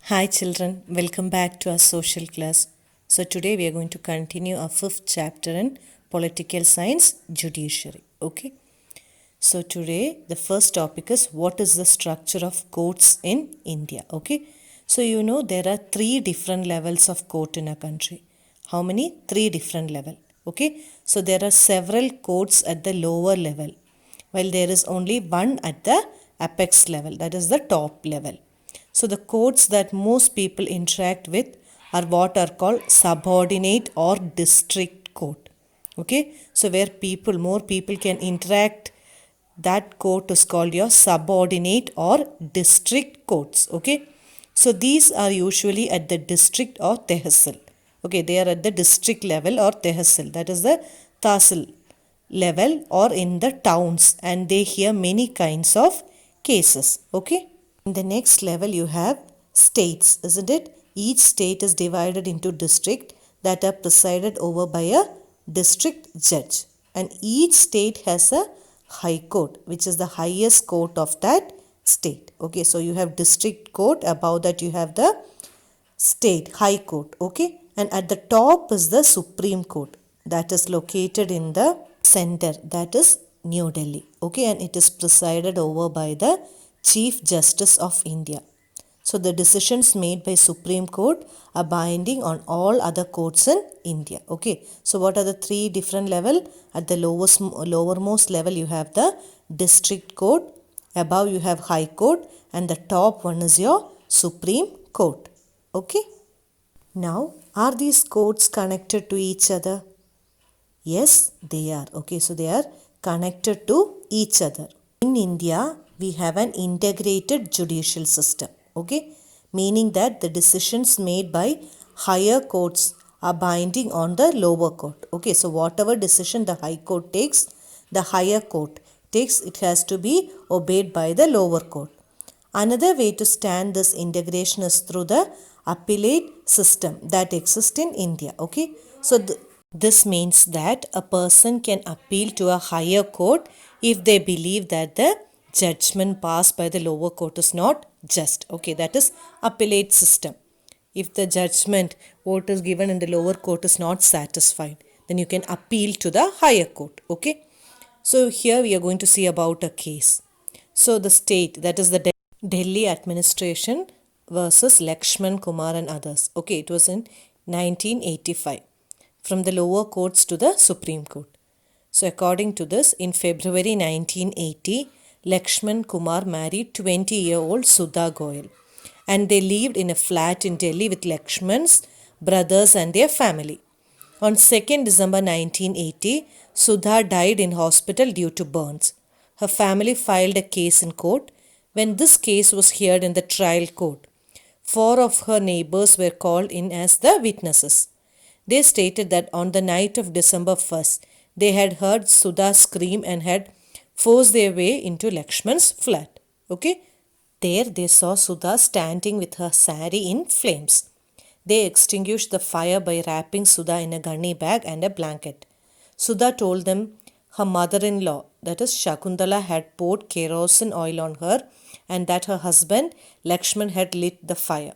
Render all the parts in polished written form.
Hi children, welcome back to our social class. So today we are going to continue our fifth chapter in political science, judiciary. Okay. So today the first topic is what is the structure of courts in India. Okay. So there are three different levels of court in a country. How many? Three different level. Okay. So there are several courts at the lower level, while there is only one at the apex level, that is the top level. So the courts that most people interact with are what are called subordinate or district court. Okay, so where more people can interact, that court is called your subordinate or district courts. Okay, so these are usually at the district or tehsil. Okay, they are at the district level or tehsil, that is the tahsil level, or in the towns, and they hear many kinds of cases. Okay. In the next level you have states, isn't it? Each state is divided into districts that are presided over by a district judge, and each state has a high court, which is the highest court of that state. Okay, so you have district court, above that you have the state high court. Okay, and at the top is the Supreme Court, that is located in the center, that is New Delhi. Okay, and it is presided over by the Chief Justice of India. So the decisions made by Supreme Court are binding on all other courts in India. Okay, so what are the three different level? At the lowermost level you have the district court, above you have high court, and the top one is your Supreme Court. Okay. Now, are these courts connected to each other? Yes, they are. Okay, so they are connected to each other. In India, we have an integrated judicial system. Okay, meaning that the decisions made by higher courts are binding on the lower court. Okay, so whatever decision the high court takes, the higher court takes, it has to be obeyed by the lower court. Another way to stand this integration is through the appellate system that exists in India. Okay, so this means that a person can appeal to a higher court if they believe that the judgment passed by the lower court is not just. Okay, that is appellate system. If the judgment what is given in the lower court is not satisfied, then you can appeal to the higher court. Okay, so here we are going to see about a case. So the state, that is the Delhi administration versus Lakshman Kumar and others. Okay, it was in 1985, from the lower courts to the Supreme Court. So according to this, in February 1980, Lakshman Kumar married 20-year-old Sudha Goyal, and they lived in a flat in Delhi with Lakshman's brothers and their family. On 2nd December 1980, Sudha died in hospital due to burns. Her family filed a case in court. When this case was heard in the trial court, 4 of her neighbors were called in as the witnesses. They stated that on the night of December 1st, they had heard Sudha scream and had forced their way into Lakshman's flat. Okay, there they saw Sudha standing with her sari in flames. They extinguished the fire by wrapping Sudha in a gunny bag and a blanket. Sudha told them her mother-in-law, that is Shakuntala, had poured kerosene oil on her and that her husband Lakshman had lit the fire.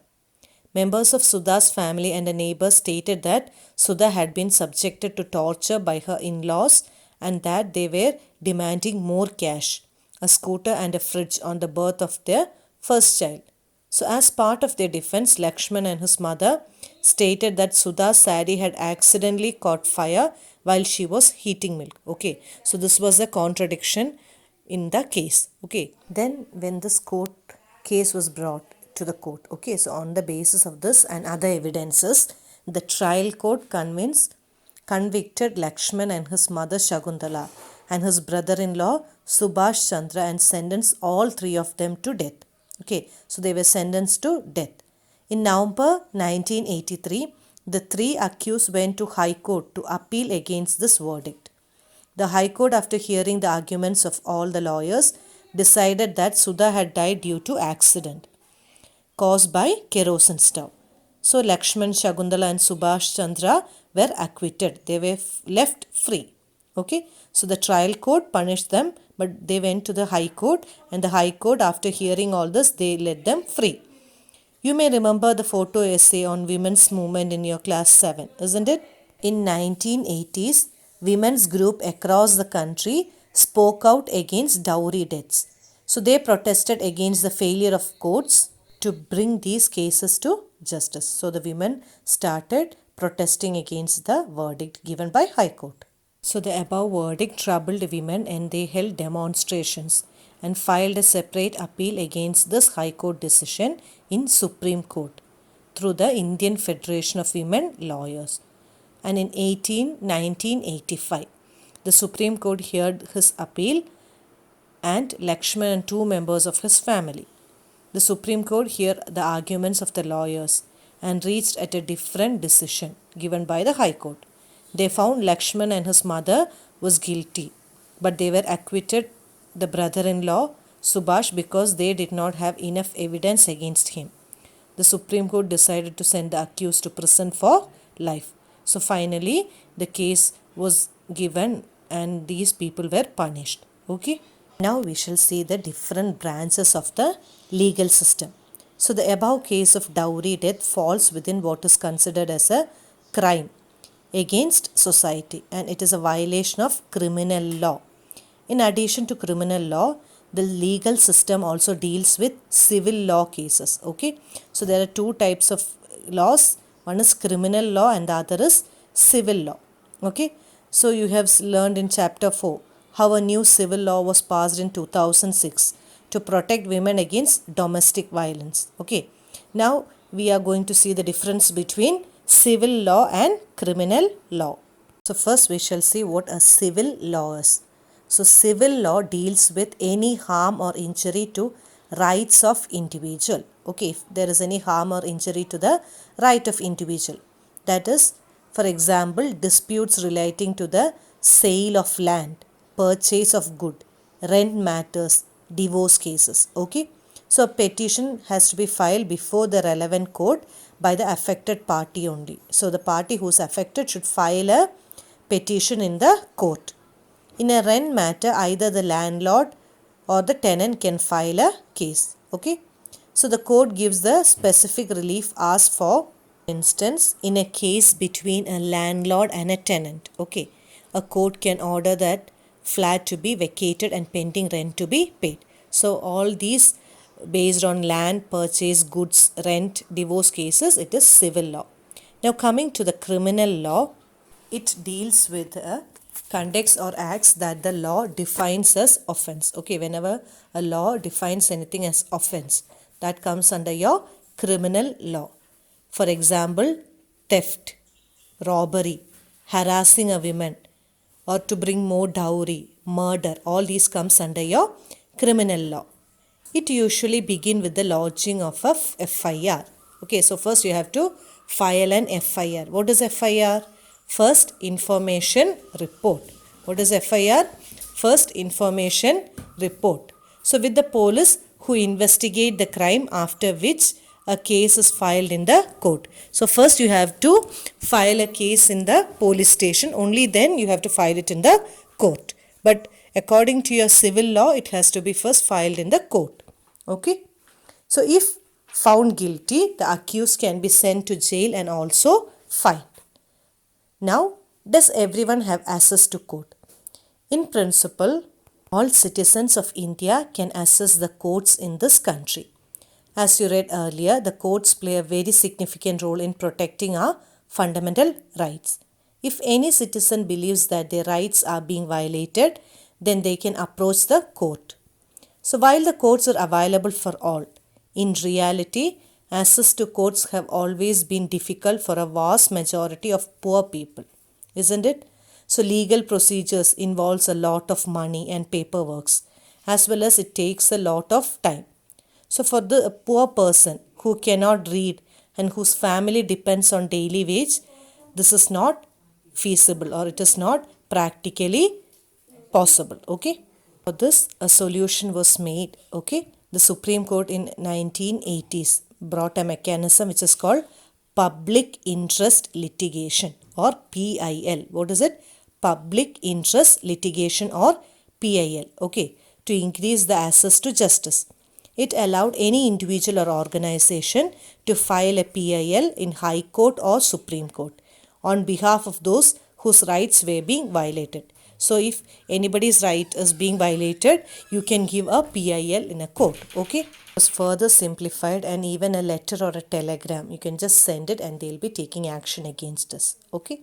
Members of Sudha's family and a neighbor stated that Sudha had been subjected to torture by her in-laws and that they were demanding more cash, a scooter and a fridge on the birth of their first child. So as part of their defense, Lakshman and his mother stated that Sudha's sari had accidentally caught fire while she was heating milk. Okay, so this was a contradiction in the case. Okay, then when this court case was brought to the court, okay, so on the basis of this and other evidences, the trial court convicted Lakshman and his mother Shakuntala and his brother-in-law Subhash Chandra and sentenced all three of them to death. Okay, so they were sentenced to death. In November 1983, the three accused went to High Court to appeal against this verdict. The High Court, after hearing the arguments of all the lawyers, decided that Sudha had died due to accident caused by kerosene stove. So Lakshman, Shakuntala and Subhash Chandra were acquitted. They were left free. Okay, so the trial court punished them, but they went to the High Court, and the High Court, after hearing all this, they let them free. You may remember the photo essay on women's movement in your class 7, isn't it? In 1980s, women's group across the country spoke out against dowry deaths. So they protested against the failure of courts to bring these cases to justice. So the women started protesting against the verdict given by High Court. So the above verdict troubled women and they held demonstrations and filed a separate appeal against this High Court decision in Supreme Court through the Indian Federation of Women Lawyers. And in 1985, the Supreme Court heard his appeal and Lakshman and two members of his family. The Supreme Court heard the arguments of the lawyers and reached at a different decision given by the High Court. They found Lakshman and his mother was guilty, but they were acquitted the brother-in-law Subhash because they did not have enough evidence against him. The Supreme Court decided to send the accused to prison for life. So finally the case was given and these people were punished. Okay. Now we shall see the different branches of the legal system. So the above case of dowry death falls within what is considered as a crime against society and it is a violation of criminal law. In addition to criminal law, the legal system also deals with civil law cases. Okay. So there are two types of laws. One is criminal law and the other is civil law. Okay. So you have learned in chapter 4 how a new civil law was passed in 2006 to protect women against domestic violence. Okay. Now we are going to see the difference between civil law and criminal law. So first we shall see what a civil law is. So civil law deals with any harm or injury to rights of individual. Okay, if there is any harm or injury to the right of individual. That is, for example, disputes relating to the sale of land, purchase of good, rent matters, divorce cases. Okay. So a petition has to be filed before the relevant court by the affected party only. So the party who is affected should file a petition in the court. In a rent matter, either the landlord or the tenant can file a case. Okay. So the court gives the specific relief asked for. For instance, in a case between a landlord and a tenant, okay, a court can order that flat to be vacated and pending rent to be paid. So all these based on land, purchase, goods, rent, divorce cases, it is civil law. Now coming to the criminal law, it deals with conducts or acts that the law defines as offense. Okay, whenever a law defines anything as offense, that comes under your criminal law. For example, theft, robbery, harassing a woman, or to bring more dowry, murder, all these comes under your criminal law. It usually begin with the lodging of a FIR. Okay, so first you have to file an FIR. What is FIR? First Information Report. What is FIR? First Information Report. So with the police who investigate the crime, after which a case is filed in the court. So first you have to file a case in the police station. Only then you have to file it in the court. But according to your civil law, it has to be first filed in the court. Okay. So if found guilty, the accused can be sent to jail and also fined. Now, does everyone have access to court? In principle, all citizens of India can access the courts in this country. As you read earlier, the courts play a very significant role in protecting our fundamental rights. If any citizen believes that their rights are being violated, then they can approach the court. So while the courts are available for all, in reality, access to courts have always been difficult for a vast majority of poor people, isn't it? So legal procedures involves a lot of money and paperwork, as well as it takes a lot of time. So for the poor person who cannot read and whose family depends on daily wage, this is not feasible or it is not practically possible. Okay. For this, a solution was made. Okay. The Supreme Court in 1980s brought a mechanism which is called Public Interest Litigation or PIL. What is it? Public Interest Litigation or PIL. Okay. To increase the access to justice. It allowed any individual or organization to file a PIL in High Court or Supreme Court on behalf of those whose rights were being violated. So if anybody's right is being violated, you can give a PIL in a court. Okay. It was further simplified, and even a letter or a telegram, you can just send it and they'll be taking action against us. Okay.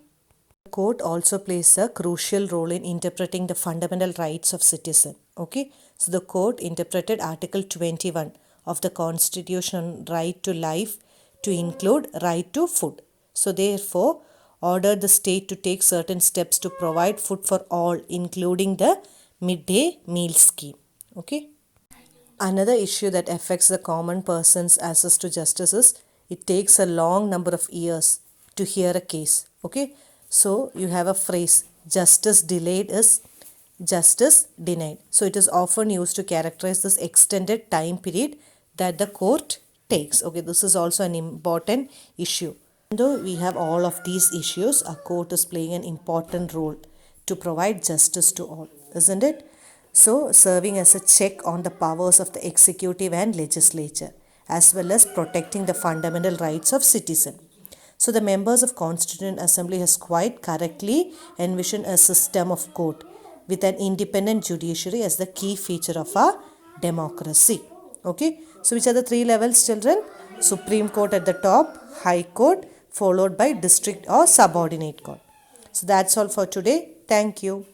The court also plays a crucial role in interpreting the fundamental rights of citizen. Okay. So the court interpreted Article 21 of the Constitution on right to life to include right to food. So therefore ordered the state to take certain steps to provide food for all, including the midday meal scheme. Okay. Another issue that affects the common person's access to justice is it takes a long number of years to hear a case. Okay. So you have a phrase, justice delayed is justice denied. So it is often used to characterize this extended time period that the court takes. Okay, this is also an important issue. Though we have all of these issues, a court is playing an important role to provide justice to all, isn't it? So, serving as a check on the powers of the executive and legislature, as well as protecting the fundamental rights of citizens. So, the members of Constituent Assembly has quite correctly envisioned a system of court with an independent judiciary as the key feature of our democracy. Okay. So, which are the three levels, children? Supreme Court at the top, High Court, followed by district or subordinate court. So, that's all for today. Thank you.